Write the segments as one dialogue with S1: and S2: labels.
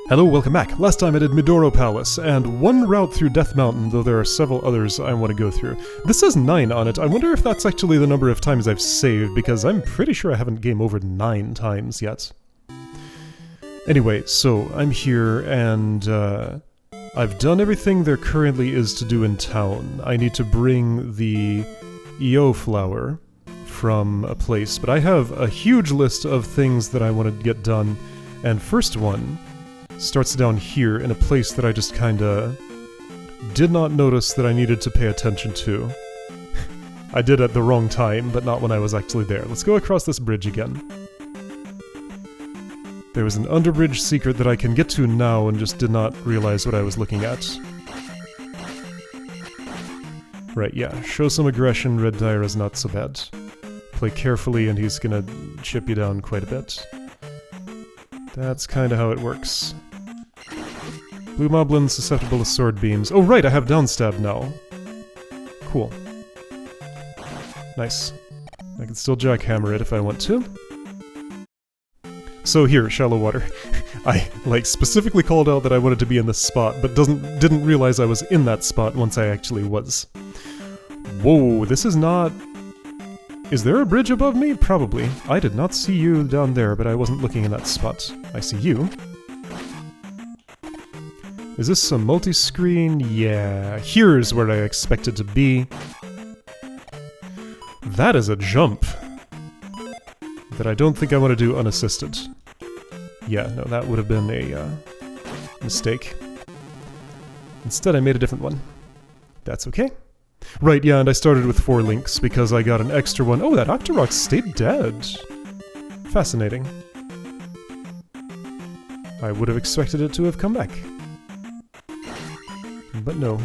S1: Hello, welcome back. Last time I did Midoro Palace, and one route through Death Mountain, though there are several others I want to go through. This says 9 on it. I wonder if that's actually the number of times I've saved, because I'm pretty sure I haven't game over 9 times yet. Anyway, so I'm here, and I've done everything there currently is to do in town. I need to bring the EO flower from a place, but I have a huge list of things that I want to get done, and first one starts down here in a place that I just kinda did not notice that I needed to pay attention to. I did at the wrong time, but not when I was actually there. Let's go across this bridge again. There was an underbridge secret that I can get to now and just did not realize what I was looking at. Right, yeah. Show some aggression, Red Daira's not so bad. Play carefully and he's gonna chip you down quite a bit. That's kinda how it works. Blue Moblin susceptible to sword beams. Oh right, I have downstab now. Cool. Nice. I can still jackhammer it if I want to. So here, shallow water. I, specifically called out that I wanted to be in this spot, but didn't realize I was in that spot once I actually was. Whoa, this is not... Is there a bridge above me? Probably. I did not see you down there, but I wasn't looking in that spot. I see you. Is this some multi-screen? Yeah, here's where I expected to be. That is a jump that I don't think I want to do unassisted. Yeah, no, that would have been a mistake. Instead, I made a different one. That's okay. Right, yeah, and I started with 4 links because I got an extra one. Oh, that Octorock stayed dead. Fascinating. I would have expected it to have come back. But no.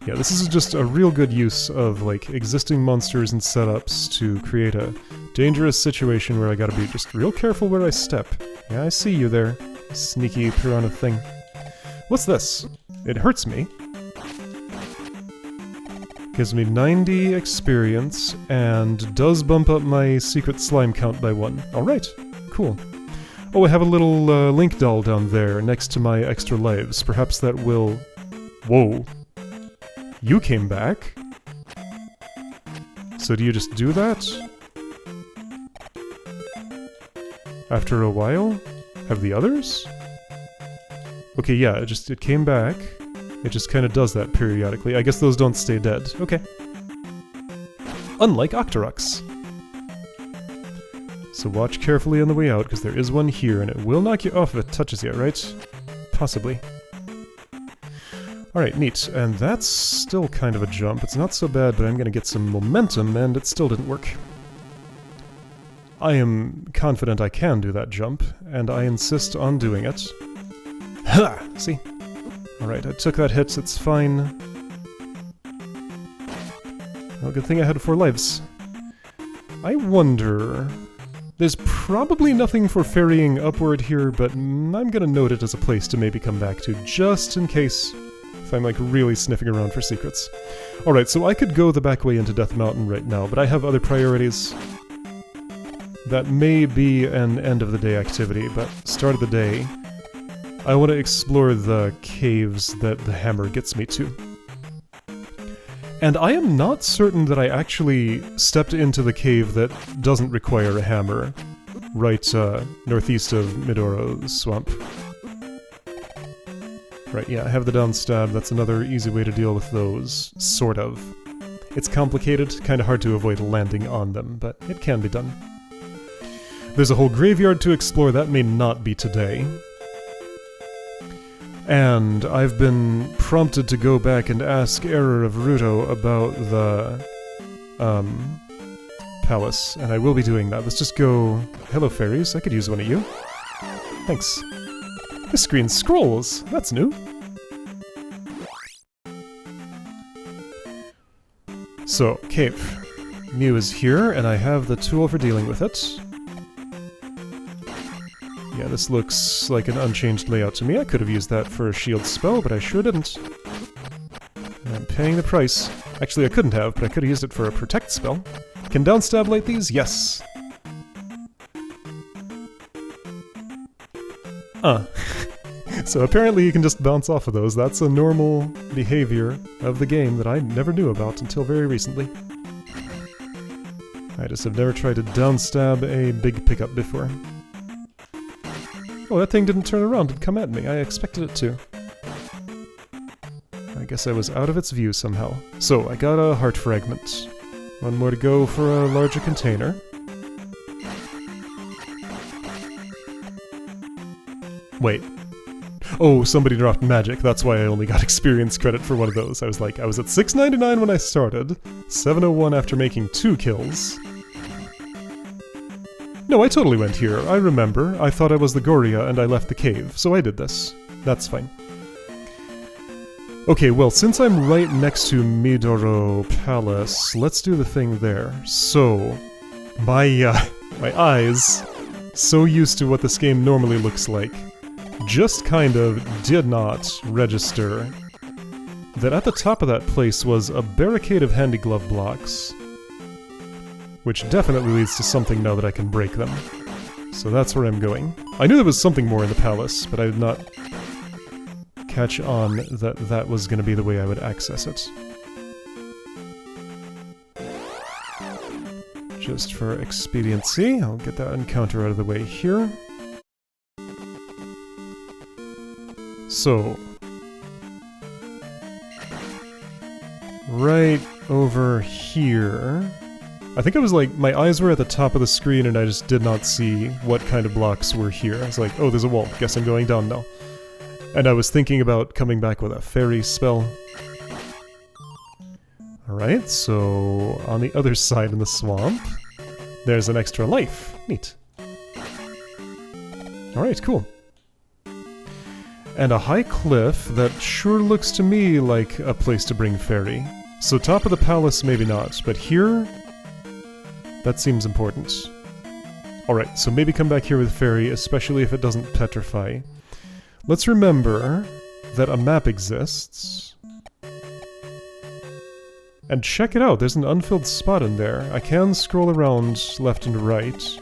S1: Yeah, this is just a real good use of, existing monsters and setups to create a dangerous situation where I gotta be just real careful where I step. Yeah, I see you there, sneaky piranha thing. What's this? It hurts me. Gives me 90 experience and does bump up my secret slime count by 1. Alright, cool. Oh, I have a little Link doll down there next to my extra lives. Perhaps that will... Whoa. You came back? So do you just do that? After a while? Have the others? Okay, yeah, it came back. It just kind of does that periodically. I guess those don't stay dead. Okay. Unlike Octoroks. So watch carefully on the way out, because there is one here, and it will knock you off if it touches you, right? Possibly. Alright, neat. And that's still kind of a jump. It's not so bad, but I'm gonna get some momentum, and it still didn't work. I am confident I can do that jump, and I insist on doing it. Ha! See? Alright, I took that hit, it's fine. Well, good thing I had 4 lives. I wonder... There's probably nothing for ferrying upward here, but I'm gonna note it as a place to maybe come back to, just in case if I'm really sniffing around for secrets. Alright, so I could go the back way into Death Mountain right now, but I have other priorities. That may be an end-of-the-day activity, but start of the day, I want to explore the caves that the hammer gets me to. And I am not certain that I actually stepped into the cave that doesn't require a hammer, right northeast of Midoro's swamp. Right, yeah, I have the downstab, that's another easy way to deal with those, sort of. It's complicated, kind of hard to avoid landing on them, but it can be done. There's a whole graveyard to explore, that may not be today. And I've been prompted to go back and ask Error of Ruto about the, palace, and I will be doing that. Let's just go... Hello, fairies. I could use one of you. Thanks. This screen scrolls! That's new. So, cave. Mew is here, and I have the tool for dealing with it. Yeah, this looks like an unchanged layout to me. I could have used that for a shield spell, but I sure didn't. I'm paying the price. Actually, I couldn't have, but I could have used it for a protect spell. Can downstab light these? Yes! So apparently you can just bounce off of those. That's a normal behavior of the game that I never knew about until very recently. I just have never tried to downstab a big pickup before. Oh, that thing didn't turn around and come at me. I expected it to. I guess I was out of its view somehow. So, I got a heart fragment. One more to go for a larger container. Wait. Oh, somebody dropped magic. That's why I only got experience credit for one of those. I was like, I was at 699 when I started, 701 after making 2 kills. No, I totally went here. I remember. I thought I was the Goria and I left the cave, so I did this. That's fine. Okay, well, since I'm right next to Midoro Palace, let's do the thing there. So, my eyes, so used to what this game normally looks like, just kind of did not register that at the top of that place was a barricade of handy glove blocks, which definitely leads to something now that I can break them. So that's where I'm going. I knew there was something more in the palace, but I did not catch on that that was going to be the way I would access it. Just for expediency, I'll get that encounter out of the way here. So, right over here, I think I was like, my eyes were at the top of the screen and I just did not see what kind of blocks were here. I was like, oh, there's a wall, guess I'm going down now. And I was thinking about coming back with a fairy spell. Alright, so on the other side in the swamp, there's an extra life. Neat. Alright, cool. And a high cliff that sure looks to me like a place to bring fairy. So top of the palace, maybe not, but here, that seems important. Alright, so maybe come back here with fairy, especially if it doesn't petrify. Let's remember that a map exists. And check it out, there's an unfilled spot in there. I can scroll around left and right.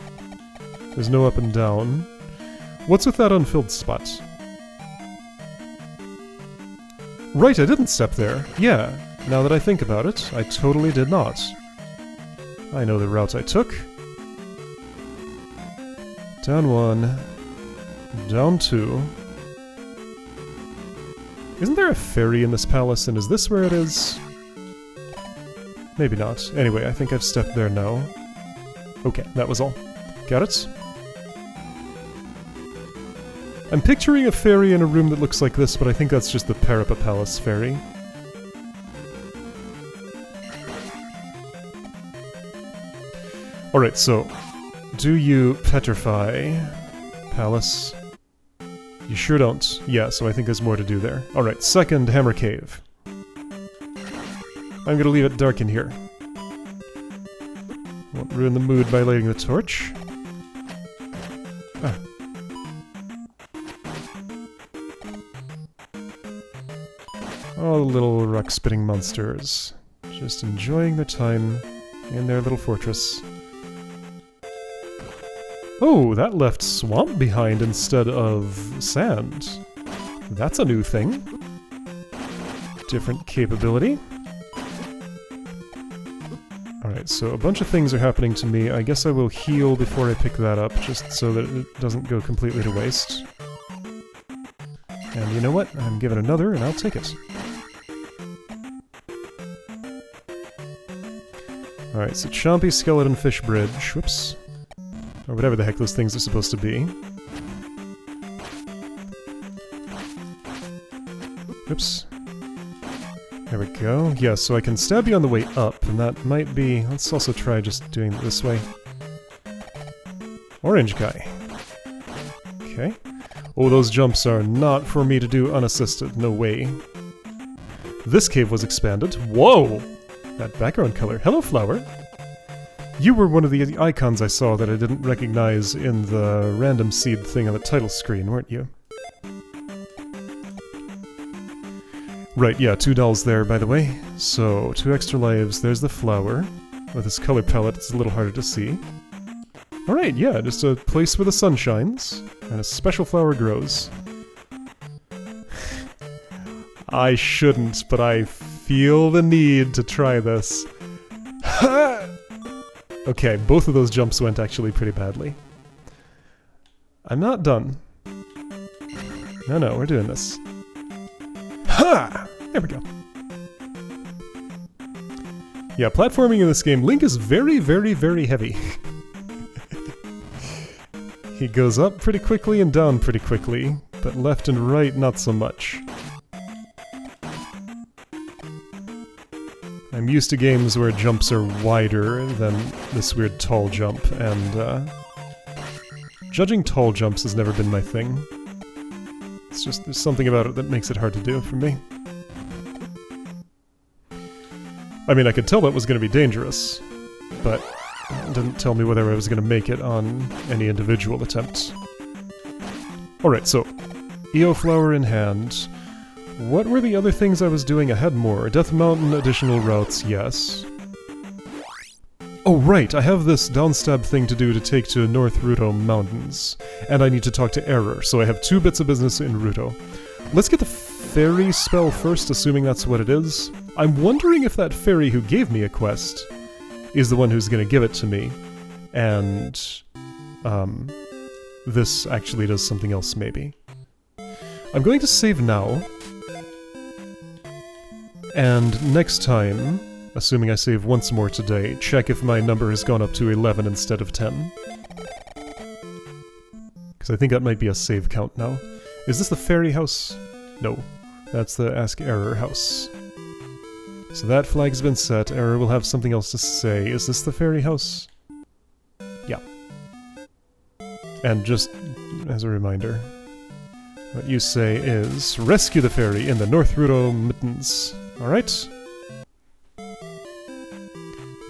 S1: There's no up and down. What's with that unfilled spot? Right, I didn't step there. Yeah, now that I think about it, I totally did not. I know the route I took. Down 1. Down 2. Isn't there a fairy in this palace, and is this where it is? Maybe not. Anyway, I think I've stepped there now. Okay, that was all. Got it? I'm picturing a fairy in a room that looks like this, but I think that's just the Parapa Palace fairy. Alright, so, do you petrify Palace? You sure don't. Yeah, so I think there's more to do there. Alright, second Hammer Cave. I'm gonna leave it dark in here. Won't ruin the mood by lighting the torch. Ah. All the little rock-spitting monsters. Just enjoying their time in their little fortress. Oh, that left swamp behind instead of sand. That's a new thing. Different capability. Alright, so a bunch of things are happening to me. I guess I will heal before I pick that up, just so that it doesn't go completely to waste. And you know what? I'm given another, and I'll take it. Alright, so Chompy Skeleton Fish Bridge. Whoops. Or whatever the heck those things are supposed to be. Oops. There we go. Yeah, so I can stab you on the way up, and that might be... Let's also try just doing it this way. Orange guy. Okay. Oh, those jumps are not for me to do unassisted. No way. This cave was expanded. Whoa! That background color. Hello, flower. You were one of the icons I saw that I didn't recognize in the random seed thing on the title screen, weren't you? Right, yeah, 2 dolls there, by the way. So, 2 extra lives. There's the flower. With this color palette, it's a little harder to see. Alright, yeah, just a place where the sun shines, and a special flower grows. I shouldn't, but I feel the need to try this. Okay, both of those jumps went actually pretty badly. I'm not done. No, we're doing this. Ha! There we go. Yeah, platforming in this game, Link is very, very, very heavy. He goes up pretty quickly and down pretty quickly, but left and right not so much. I'm used to games where jumps are wider than this weird tall jump, and judging tall jumps has never been my thing. It's just, there's something about it that makes it hard to do for me. I mean, I could tell that was going to be dangerous, but it didn't tell me whether I was going to make it on any individual attempts. Alright, so, EO flower in hand. What were the other things I was doing? I had more. Death Mountain additional routes, yes. Oh right, I have this downstab thing to do to take to North Ruto Mountains. And I need to talk to Error, so I have 2 bits of business in Ruto. Let's get the fairy spell first, assuming that's what it is. I'm wondering if that fairy who gave me a quest is the one who's going to give it to me. And this actually does something else, maybe. I'm going to save now. And next time, assuming I save once more today, check if my number has gone up to 11 instead of 10. Because I think that might be a save count now. Is this the fairy house? No. That's the Ask Error house. So that flag's been set. Error will have something else to say. Is this the fairy house? Yeah. And just as a reminder, what you say is, rescue the fairy in the North Ruto Mittens. Alright.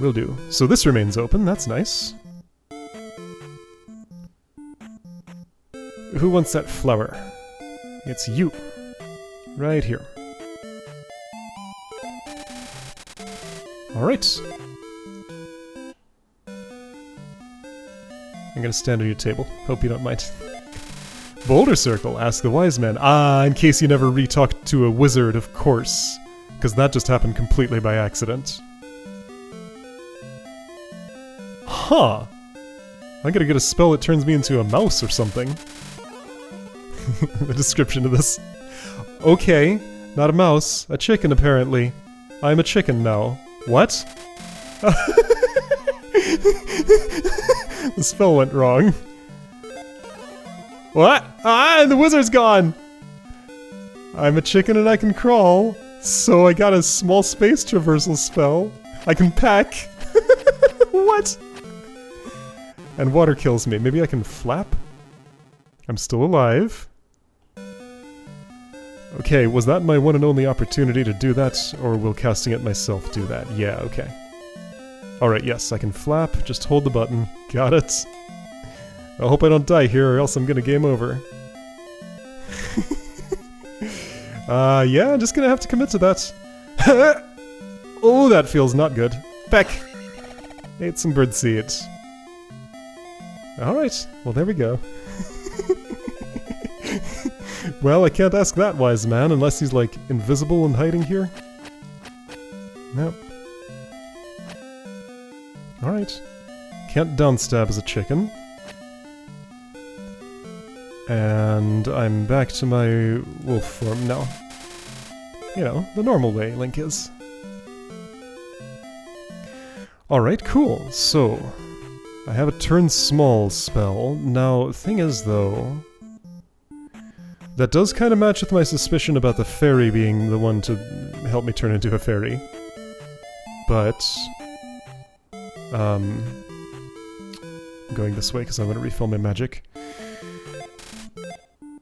S1: Will do. So this remains open, that's nice. Who wants that flower? It's you. Right here. Alright. I'm gonna stand on your table. Hope you don't mind. Boulder Circle, ask the wise man. Ah, in case you never re-talked to a wizard, of course. Because that just happened completely by accident. Huh! I'm gonna get a spell that turns me into a mouse or something. The description of this. Okay, not a mouse, a chicken apparently. I'm a chicken now. What? The spell went wrong. What? Ah, the wizard's gone! I'm a chicken and I can crawl. So I got a small space traversal spell. I can peck. What? And water kills me. Maybe I can flap? I'm still alive. Okay, was that my one and only opportunity to do that? Or will casting it myself do that? Yeah, okay. Alright, yes, I can flap. Just hold the button. Got it. I hope I don't die here or else I'm gonna game over. Yeah, I'm just gonna have to commit to that. Oh, that feels not good. Peck! Ate some birdseed. Alright, well there we go. Well, I can't ask that wise man unless he's, like, invisible and hiding here. Nope. Alright. Can't downstab as a chicken. And I'm back to my wolf form now. You know, the normal way Link is. Alright, cool. So, I have a turn small spell. Now, thing is though, that does kind of match with my suspicion about the fairy being the one to help me turn into a fairy. But, I'm going this way because I want to refill my magic.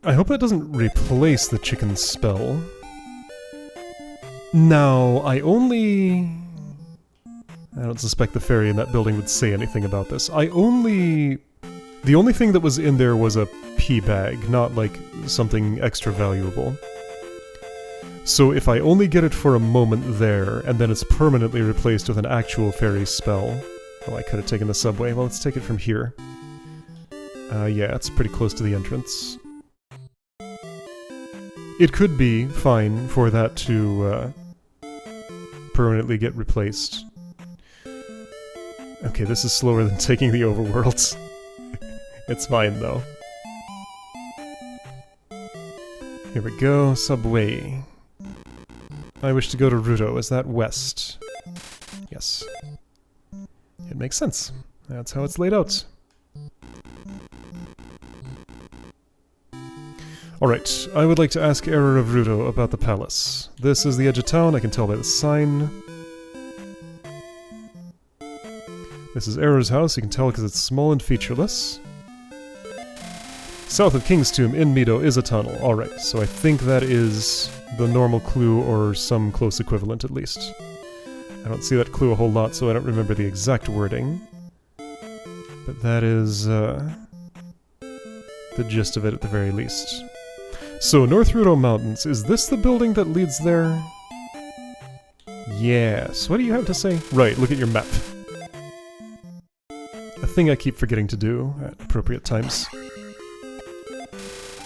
S1: I hope that doesn't replace the chicken spell. Now, I don't suspect the fairy in that building would say anything about this. The only thing that was in there was a pea bag, not like something extra valuable. So if I only get it for a moment there, and then it's permanently replaced with an actual fairy spell... Oh, I could have taken the subway. Well, let's take it from here. Yeah, it's pretty close to the entrance. It could be fine for that to permanently get replaced. Okay, this is slower than taking the overworlds. It's fine, though. Here we go, subway. I wish to go to Ruto. Is that west? Yes. It makes sense. That's how it's laid out. Alright, I would like to ask Error of Ruto about the palace. This is the edge of town, I can tell by the sign. This is Error's house, you can tell because it's small and featureless. South of King's Tomb in Mido is a tunnel. Alright, so I think that is the normal clue or some close equivalent at least. I don't see that clue a whole lot, so I don't remember the exact wording. But that is the gist of it at the very least. So, North Ruto Mountains, is this the building that leads there? Yes. What do you have to say? Right, look at your map. A thing I keep forgetting to do at appropriate times.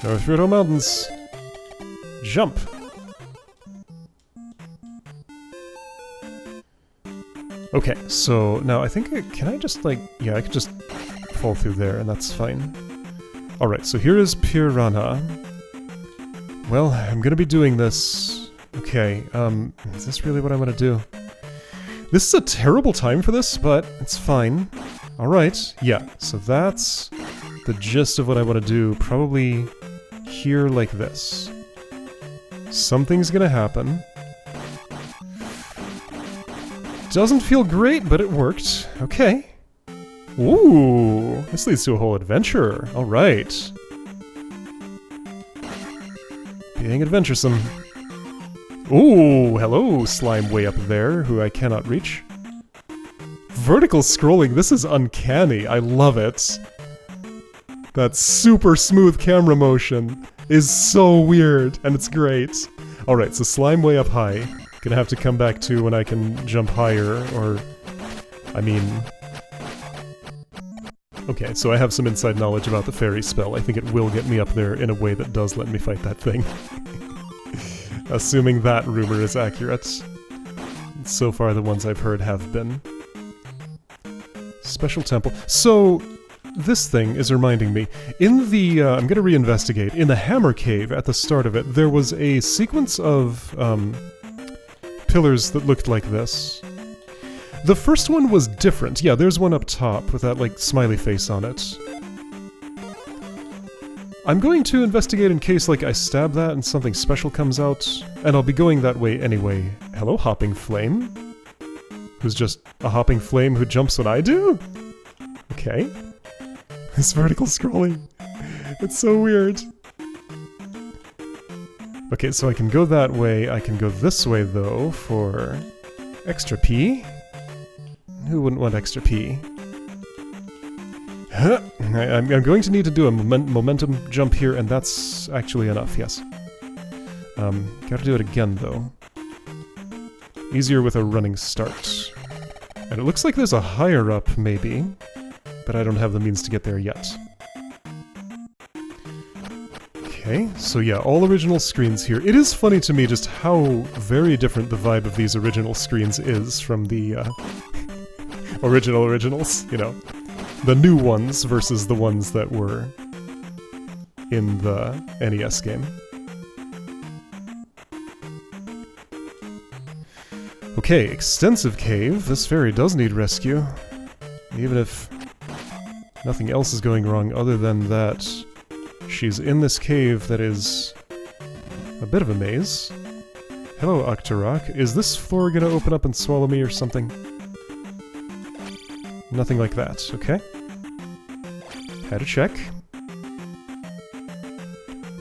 S1: North Ruto Mountains. Jump! Okay, so now I think can I just like... Yeah, I could just fall through there and that's fine. Alright, so here is Piranha. Well, I'm gonna be doing this. Okay, is this really what I'm gonna do? This is a terrible time for this, but it's fine. Alright, yeah, so that's the gist of what I want to do. Probably here like this. Something's gonna happen. Doesn't feel great, but it worked. Okay. Ooh, this leads to a whole adventure. Alright. Being adventuresome. Ooh, hello, slime way up there, who I cannot reach. Vertical scrolling, this is uncanny. I love it. That super smooth camera motion is so weird, and it's great. Alright, so slime way up high. Gonna have to come back to when I can jump higher, or... I mean... Okay, so I have some inside knowledge about the fairy spell. I think it will get me up there in a way that does let me fight that thing. Assuming that rumor is accurate. So far the ones I've heard have been. Special temple. So, this thing is reminding me. In the, I'm gonna reinvestigate. In the Hammer Cave, at the start of it, there was a sequence of, pillars that looked like this. The first one was different. Yeah, there's one up top with that, like, smiley face on it. I'm going to investigate in case, like, I stab that and something special comes out, and I'll be going that way anyway. Hello, Hopping Flame? Who's just a hopping flame who jumps when I do? Okay. This vertical scrolling. It's so weird. Okay, so I can go that way. I can go this way, though, for extra P. Who wouldn't want extra P? Huh. I'm going to need to do a momentum jump here, and that's actually enough, yes. Gotta do it again, though. Easier with a running start. And it looks like there's a higher up, maybe, but I don't have the means to get there yet. Okay, so yeah, all original screens here. It is funny to me just how very different the vibe of these original screens is from the originals, you know. The new ones versus the ones that were in the NES game. Okay, extensive cave. This fairy does need rescue. Even if nothing else is going wrong other than that she's in this cave that is a bit of a maze. Hello, Octorok. Is this floor gonna open up and swallow me or something? Nothing like that, okay. Had to check.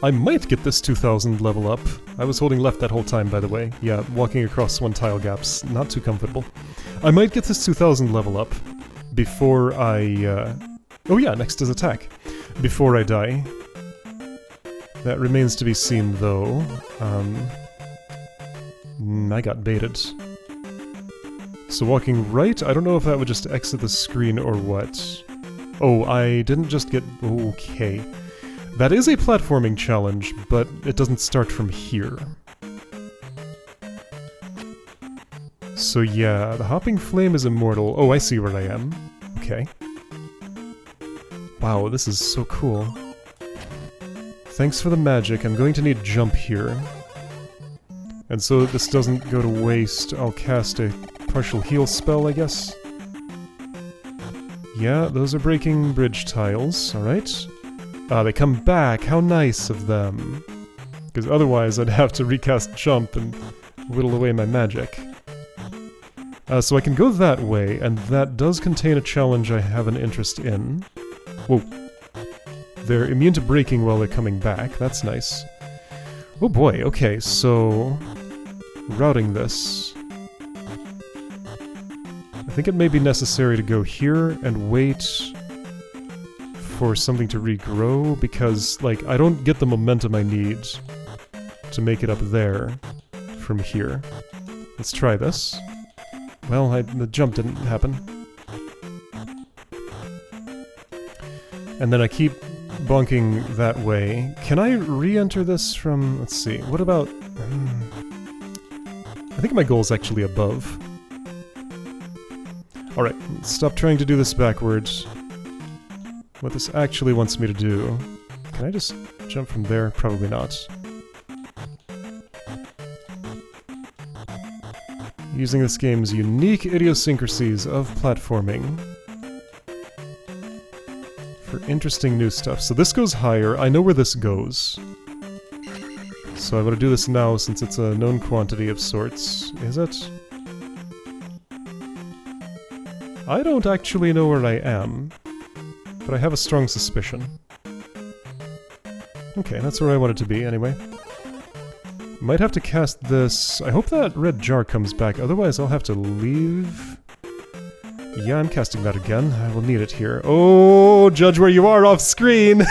S1: I might get this 2000 level up. I was holding left that whole time, by the way. Yeah, walking across one tile gap's not too comfortable. I might get this 2000 level up before I, oh yeah, next is attack. Before I die. That remains to be seen, though. I got baited. So walking right, I don't know if that would just exit the screen or what. Oh, I didn't just get... Okay. That is a platforming challenge, but it doesn't start from here. So yeah, the Hopping Flame is immortal. Oh, I see where I am. Okay. Wow, this is so cool. Thanks for the magic. I'm going to need jump here. And so that this doesn't go to waste, I'll cast a partial heal spell, I guess. Yeah, those are breaking bridge tiles, alright. Ah, they come back, how nice of them. Because otherwise I'd have to recast jump and whittle away my magic. So I can go that way, and that does contain a challenge I have an interest in. Whoa. They're immune to breaking while they're coming back, that's nice. Oh boy, okay, so... routing this... I think it may be necessary to go here and wait for something to regrow, because, like, I don't get the momentum I need to make it up there from here. Let's try this. Well, the jump didn't happen. And then I keep bonking that way. Can I re-enter this from... let's see, what about... I think my goal is actually above. Alright, stop trying to do this backwards. What this actually wants me to do... Can I just jump from there? Probably not. Using this game's unique idiosyncrasies of platforming for interesting new stuff. So this goes higher. I know where this goes. So I'm going to do this now since it's a known quantity of sorts. Is it? I don't actually know where I am, but I have a strong suspicion. Okay, that's where I want it to be anyway. Might have to cast this... I hope that red jar comes back, otherwise I'll have to leave... Yeah, I'm casting that again. I will need it here. Oh, judge where you are off screen!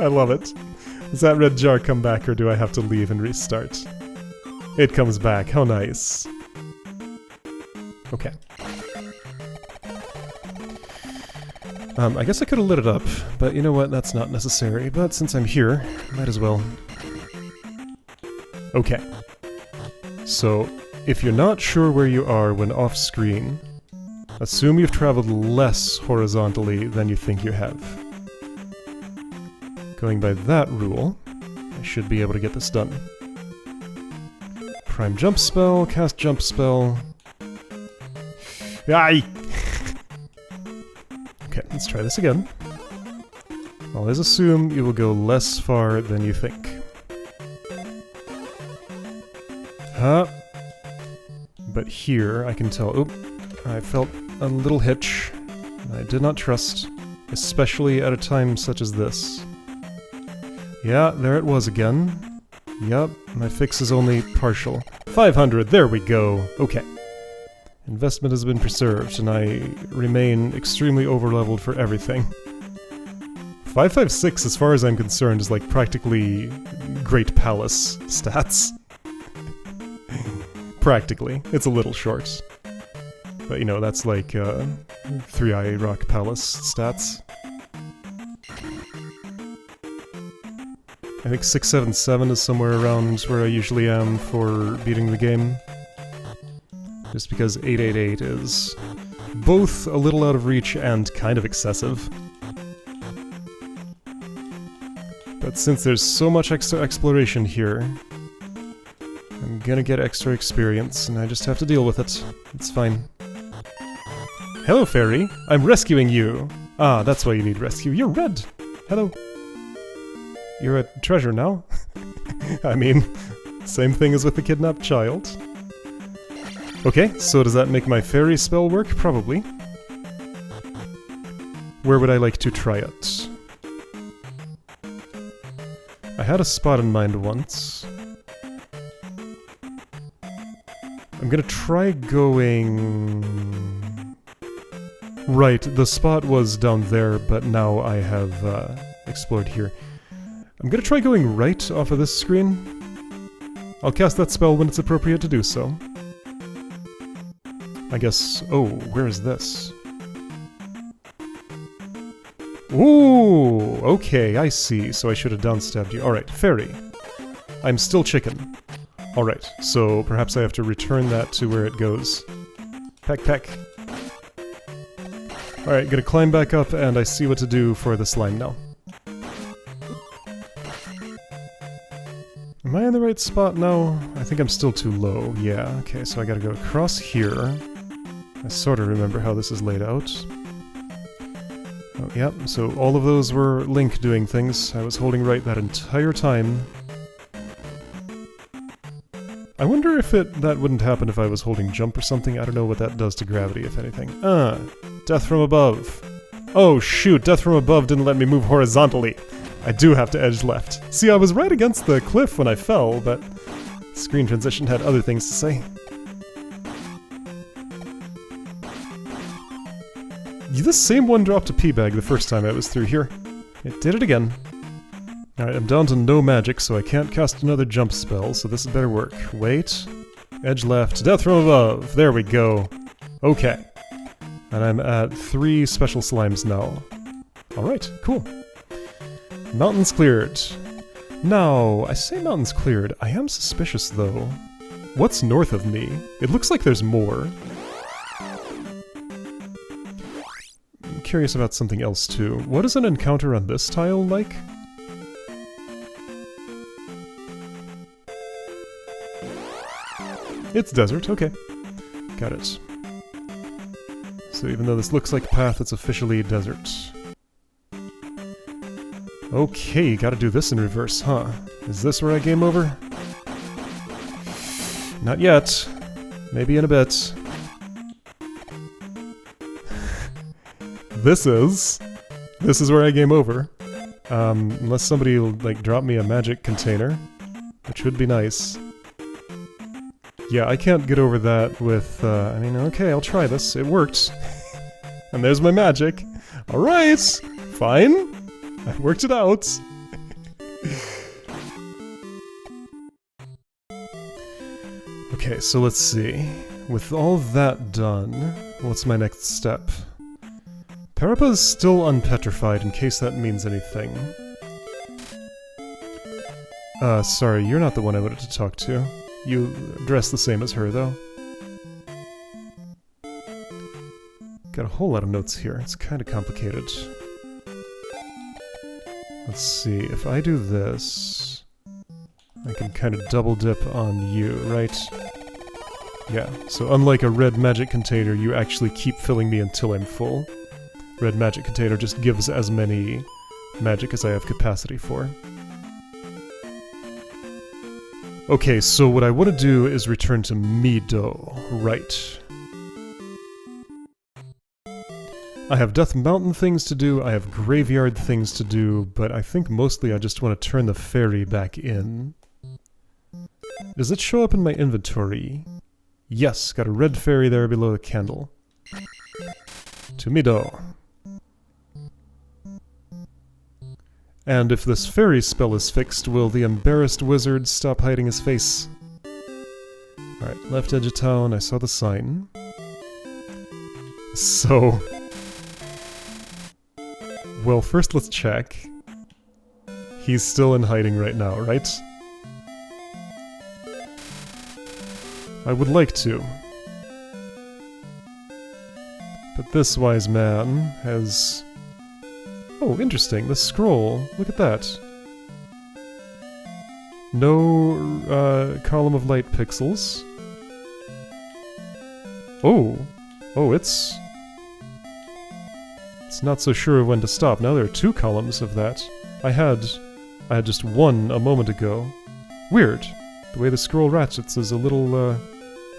S1: I love it. Does that red jar come back, or do I have to leave and restart? It comes back. How nice. Okay. I guess I could have lit it up, but you know what? That's not necessary. But since I'm here, might as well. Okay. So, if you're not sure where you are when off-screen, assume you've traveled less horizontally than you think you have. Going by that rule, I should be able to get this done. Prime jump spell, cast jump spell. Aye! Okay, let's try this again. Always assume you will go less far than you think. Huh? But here, I can tell... Oh, I felt a little hitch. I did not trust, especially at a time such as this. Yeah, there it was again. Yup, my fix is only partial. 500, there we go! Okay. Investment has been preserved, and I remain extremely overleveled for everything. 556, as far as I'm concerned, is like practically Great Palace stats. Practically. It's a little short. But you know, that's like 3-Eye Rock Palace stats. I think 677 is somewhere around where I usually am for beating the game. Just because 888 is both a little out of reach and kind of excessive. But since there's so much extra exploration here, I'm gonna get extra experience, and I just have to deal with it. It's fine. Hello, fairy! I'm rescuing you! Ah, that's why you need rescue. You're red! Hello. You're a treasure now? I mean, same thing as with the kidnapped child. Okay, so does that make my fairy spell work? Probably. Where would I like to try it? I had a spot in mind once. I'm gonna try going... Right, the spot was down there, but now I have explored here. I'm gonna try going right off of this screen. I'll cast that spell when it's appropriate to do so. I guess... Oh, where is this? Ooh, okay, I see. So I should have downstabbed you. Alright, fairy. I'm still chicken. Alright, so perhaps I have to return that to where it goes. Peck, peck. Alright, gonna climb back up, and I see what to do for the slime now. Am I in the right spot now? I think I'm still too low. Yeah, okay, so I gotta go across here. I sort of remember how this is laid out. Oh, yep, so all of those were Link doing things. I was holding right that entire time. I wonder if that wouldn't happen if I was holding jump or something. I don't know what that does to gravity, if anything. Death from above. Oh shoot, death from above didn't let me move horizontally. I do have to edge left. See, I was right against the cliff when I fell, but screen transition had other things to say. This same one dropped a pea bag the first time I was through here. It did it again. Alright, I'm down to no magic, so I can't cast another jump spell, so this better work. Wait. Edge left. Death from above! There we go. Okay. And I'm at 3 special slimes now. Alright, cool. Mountains cleared. Now, I say mountains cleared. I am suspicious, though. What's north of me? It looks like there's more. I'm curious about something else, too. What is an encounter on this tile like? It's desert, okay. Got it. So even though this looks like a path, it's officially desert. Okay, gotta do this in reverse, huh? Is this where I game over? Not yet. Maybe in a bit. This is where I game over. Unless somebody will, like, drop me a magic container. Which would be nice. Yeah, I can't get over that with, I mean, okay, I'll try this. It worked. And there's my magic. Alright! Fine! I worked it out! Okay, so let's see. With all that done, what's my next step? Parappa's still unpetrified, in case that means anything. Sorry, you're not the one I wanted to talk to. You dress the same as her, though. Got a whole lot of notes here. It's kind of complicated. Let's see, if I do this... I can kind of double dip on you, right? Yeah, so unlike a red magic container, you actually keep filling me until I'm full. Red magic container just gives as many magic as I have capacity for. Okay, so what I want to do is return to Mido. Right. I have Death Mountain things to do, I have Graveyard things to do, but I think mostly I just want to turn the fairy back in. Does it show up in my inventory? Yes, got a red fairy there below the candle. To Mido. And if this fairy spell is fixed, will the embarrassed wizard stop hiding his face? Alright, left edge of town, I saw the sign. So... Well, first let's check. He's still in hiding right now, right? I would like to. But this wise man has... Oh, interesting, the scroll. Look at that. No column of light pixels. Oh. Oh, it's not so sure of when to stop. Now there are 2 columns of that. I had just 1 a moment ago. Weird. The way the scroll ratchets is a little,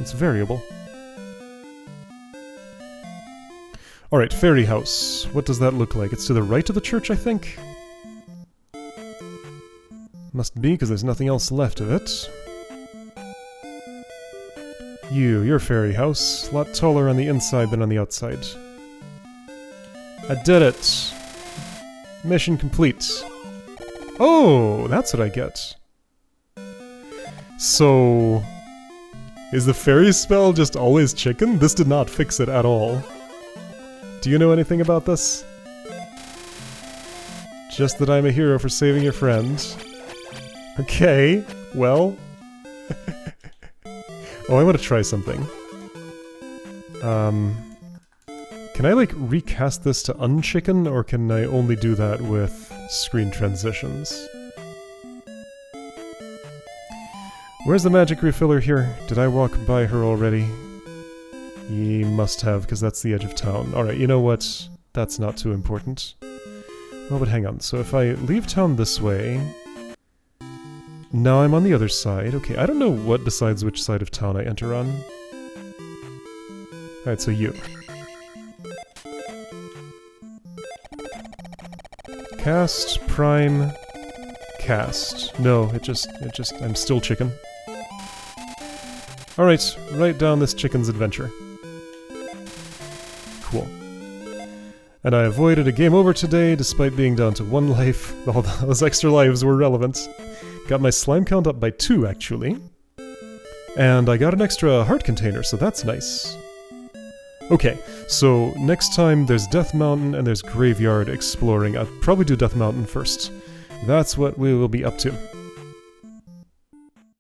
S1: it's variable. Alright, fairy house. What does that look like? It's to the right of the church, I think? Must be, because there's nothing else left of it. Your fairy house. A lot taller on the inside than on the outside. I did it! Mission complete. Oh, that's what I get. So... Is the fairy spell just always chicken? This did not fix it at all. Do you know anything about this? Just that I'm a hero for saving your friend. Okay, well... oh, I want to try something. Can I, like, recast this to unchicken, or can I only do that with screen transitions? Where's the magic refiller here? Did I walk by her already? Ye must have, because that's the edge of town. Alright, you know what? That's not too important. Well, but hang on. So if I leave town this way... Now I'm on the other side. Okay, I don't know what decides which side of town I enter on. Alright, so you. Cast, prime, cast. No, I'm still chicken. Alright, write down this chicken's adventure. Cool. And I avoided a game over today, despite being down to 1 life. All those extra lives were relevant. Got my slime count up by 2, actually. And I got an extra heart container, so that's nice. Okay, so next time there's Death Mountain and there's Graveyard exploring. I'll probably do Death Mountain first. That's what we will be up to.